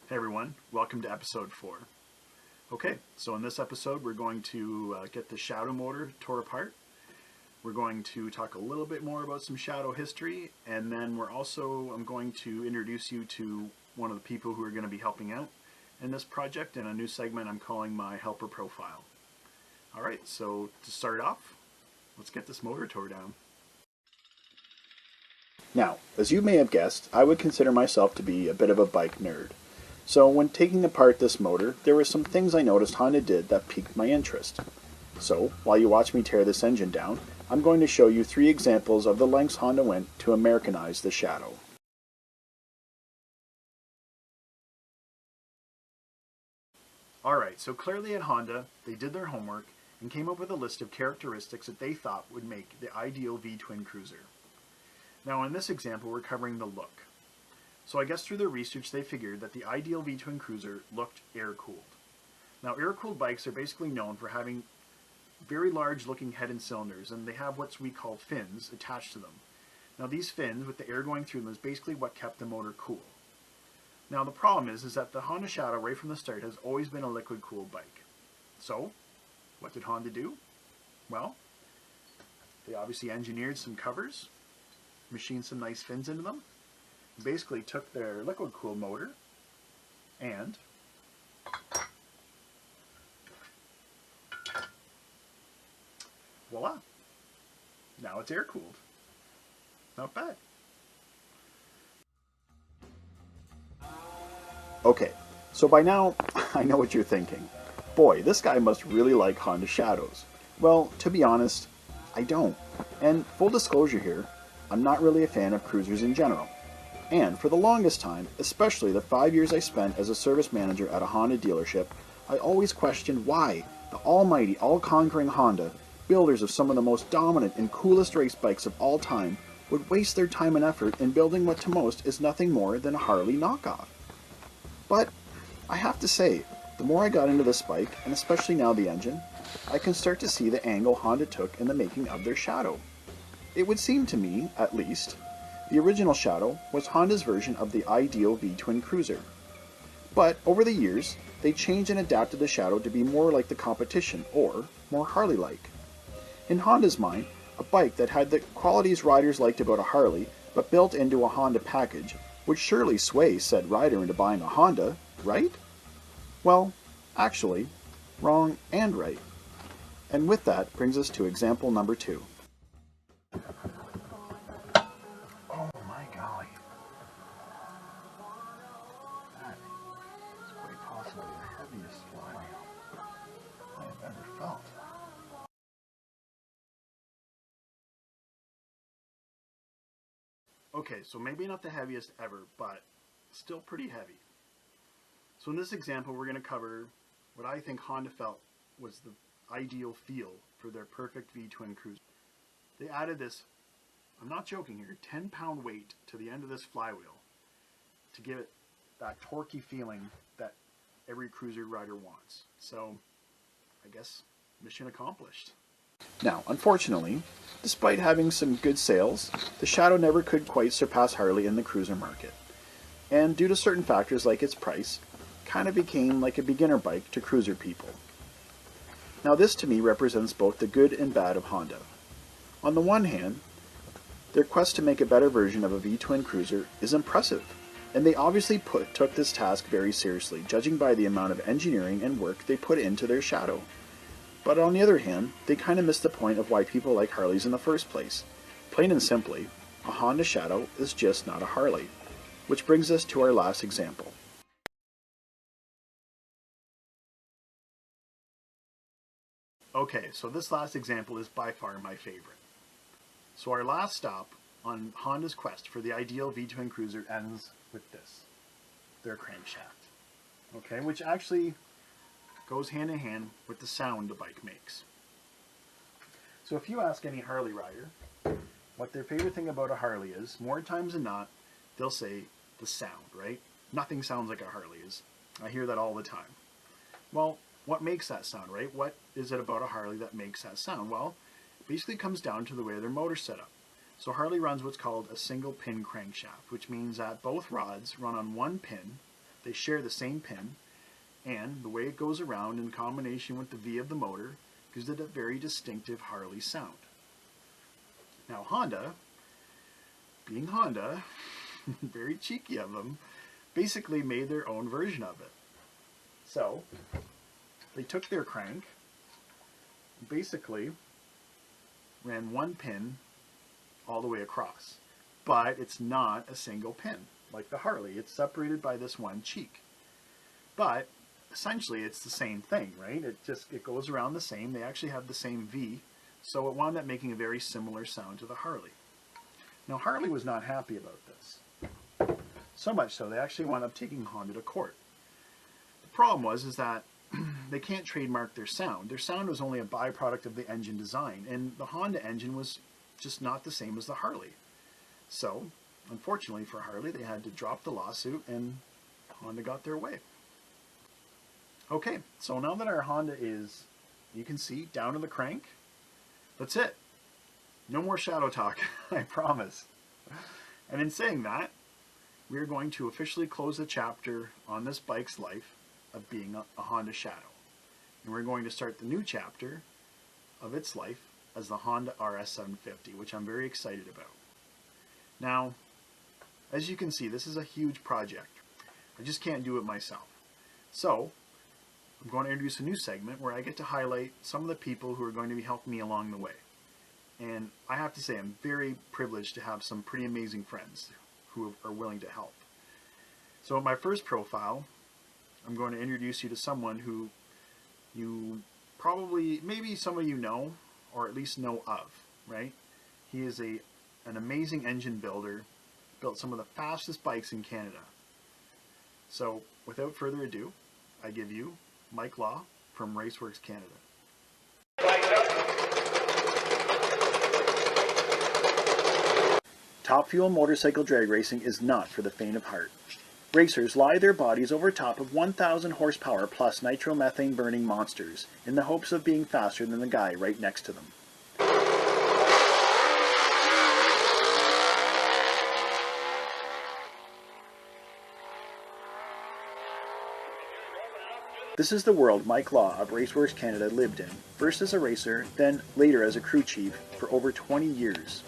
Hey everyone, welcome to episode 4. Okay, so in this episode we're going to get the shadow motor tore apart. We're going to talk a little bit more about some shadow history, and then I'm going to introduce you to one of the people who are going to be helping out in this project in a new segment I'm calling my helper profile. Alright, so to start off, let's get this motor tore down. Now, as you may have guessed, I would consider myself to be a bit of a bike nerd. So when taking apart this motor, there were some things I noticed Honda did that piqued my interest. So, while you watch me tear this engine down, I'm going to show you 3 examples of the lengths Honda went to Americanize the Shadow. Alright, so clearly at Honda, they did their homework and came up with a list of characteristics that they thought would make the ideal V-twin cruiser. Now in this example, we're covering the look. So I guess through their research they figured that the ideal V-twin cruiser looked air-cooled. Now air-cooled bikes are basically known for having very large looking head and cylinders, and they have what we call fins attached to them. Now these fins with the air going through them is basically what kept the motor cool. Now the problem is that the Honda Shadow right from the start has always been a liquid cooled bike. So what did Honda do? Well, they obviously engineered some covers, machined some nice fins into them, basically took their liquid cooled motor and voila, now it's air cooled. Not bad. Okay, so by now I know what you're thinking. Boy, this guy must really like Honda Shadows. Well, to be honest, I don't. And full disclosure here, I'm not really a fan of cruisers in general. And for the longest time, especially the 5 years I spent as a service manager at a Honda dealership, I always questioned why the almighty, all-conquering Honda, builders of some of the most dominant and coolest race bikes of all time, would waste their time and effort in building what to most is nothing more than a Harley knockoff. But I have to say, the more I got into this bike, and especially now the engine, I can start to see the angle Honda took in the making of their Shadow. It would seem to me, at least, the original Shadow was Honda's version of the ideal V-twin cruiser. But over the years, they changed and adapted the Shadow to be more like the competition, or more Harley-like. In Honda's mind, a bike that had the qualities riders liked about a Harley, but built into a Honda package, would surely sway said rider into buying a Honda, right? Well, actually, wrong and right. And with that brings us to example number 2. Oh my golly. That is quite possibly the heaviest flywheel I have ever felt. Okay, so maybe not the heaviest ever, but still pretty heavy. So in this example, we're going to cover what I think Honda felt was the ideal feel for their perfect V-twin cruiser. They added this, I'm not joking here, 10-pound weight to the end of this flywheel to give it that torquey feeling that every cruiser rider wants. So, I guess, mission accomplished. Now, unfortunately, despite having some good sales, the Shadow never could quite surpass Harley in the cruiser market. And due to certain factors like its price, kind of became like a beginner bike to cruiser people. Now this to me represents both the good and bad of Honda. On the one hand, their quest to make a better version of a V-twin cruiser is impressive, and they obviously took this task very seriously, judging by the amount of engineering and work they put into their Shadow. But on the other hand, they kind of missed the point of why people like Harleys in the first place. Plain and simply, a Honda Shadow is just not a Harley. Which brings us to our last example. Okay, so this last example is by far my favorite. So our last stop on Honda's quest for the ideal V-twin cruiser ends with this, their crankshaft. Okay, which actually goes hand in hand with the sound the bike makes. So if you ask any Harley rider what their favorite thing about a Harley is, more times than not, they'll say the sound, right? Nothing sounds like a Harley is. I hear that all the time. Well, what makes that sound, right? What is it about a Harley that makes that sound? Well, it basically comes down to the way their motor's set up. So Harley runs what's called a single pin crankshaft, which means that both rods run on one pin They share the same pin, and the way it goes around in combination with the V of the motor gives it a very distinctive Harley sound. Now Honda, being Honda, very cheeky of them, basically made their own version of it. So they took their crank, basically ran one pin all the way across, but it's not a single pin like the Harley. It's separated by this one cheek, but essentially it's the same thing, right? It goes around the same. They actually have the same V, so it wound up making a very similar sound to the Harley. Now Harley was not happy about this, so much so they actually wound up taking Honda to court. The problem was that they can't trademark their sound. Their sound was only a byproduct of the engine design, and the Honda engine was just not the same as the Harley. So, unfortunately for Harley, they had to drop the lawsuit, and Honda got their way. Okay, so now that our Honda is, you can see, down to the crank, that's it. No more shadow talk, I promise. And in saying that, we are going to officially close the chapter on this bike's life of being a Honda Shadow. And we're going to start the new chapter of its life as the Honda RS750, which I'm very excited about. Now, as you can see, this is a huge project. I just can't do it myself. So, I'm going to introduce a new segment where I get to highlight some of the people who are going to be helping me along the way. And I have to say, I'm very privileged to have some pretty amazing friends who are willing to help. So in my first profile, I'm going to introduce you to someone who you probably, maybe some of you know, or at least know of, right? He is an amazing engine builder, built some of the fastest bikes in Canada. So without further ado, I give you Mike Law from Raceworks Canada. Top Fuel motorcycle drag racing is not for the faint of heart. Racers lie their bodies over top of 1,000 horsepower plus nitromethane burning monsters in the hopes of being faster than the guy right next to them. This is the world Mike Law of Raceworks Canada lived in, first as a racer, then later as a crew chief for over 20 years.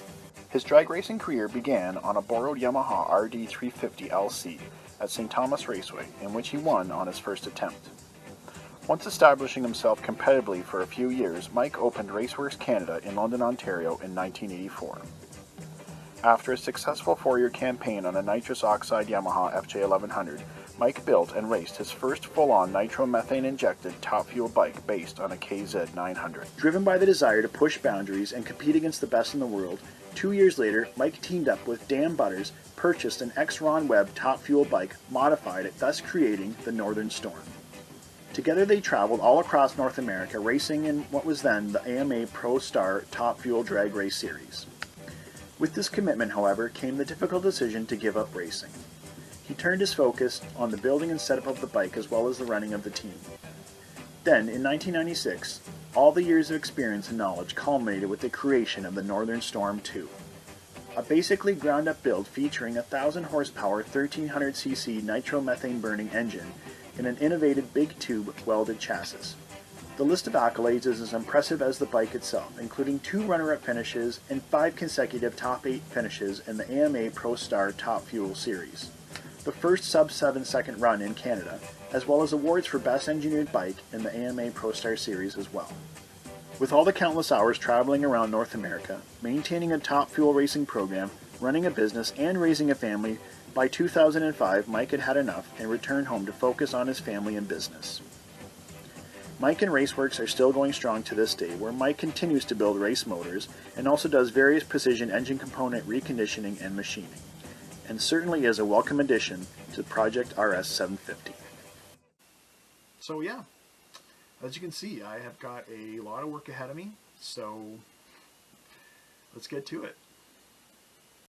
His drag racing career began on a borrowed Yamaha RD350 LC at St. Thomas Raceway, in which he won on his first attempt. Once establishing himself competitively for a few years, Mike opened Raceworks Canada in London, Ontario in 1984. After a successful 4-year campaign on a nitrous oxide Yamaha FJ1100, Mike built and raced his first full-on nitromethane-injected Top Fuel bike based on a KZ900. Driven by the desire to push boundaries and compete against the best in the world, 2 years later, Mike teamed up with Dan Butters, purchased an X-Ron Webb Top Fuel bike, modified it, thus creating the Northern Storm. Together they traveled all across North America, racing in what was then the AMA Pro Star Top Fuel Drag Race Series. With this commitment, however, came the difficult decision to give up racing. He turned his focus on the building and setup of the bike as well as the running of the team. Then, in 1996, all the years of experience and knowledge culminated with the creation of the Northern Storm 2. A basically ground-up build featuring a 1,000 horsepower 1300cc nitromethane burning engine in an innovative big tube welded chassis. The list of accolades is as impressive as the bike itself, including 2 runner-up finishes and 5 consecutive top 8 finishes in the AMA Pro Star Top Fuel Series, the first sub-7 second run in Canada, as well as awards for Best Engineered Bike in the AMA Pro Star Series as well. With all the countless hours traveling around North America, maintaining a Top Fuel racing program, running a business, and raising a family, by 2005 Mike had had enough and returned home to focus on his family and business. Mike and Raceworks are still going strong to this day, where Mike continues to build race motors and also does various precision engine component reconditioning and machining, and certainly is a welcome addition to Project RS750. So yeah, as you can see, I have got a lot of work ahead of me, so let's get to it.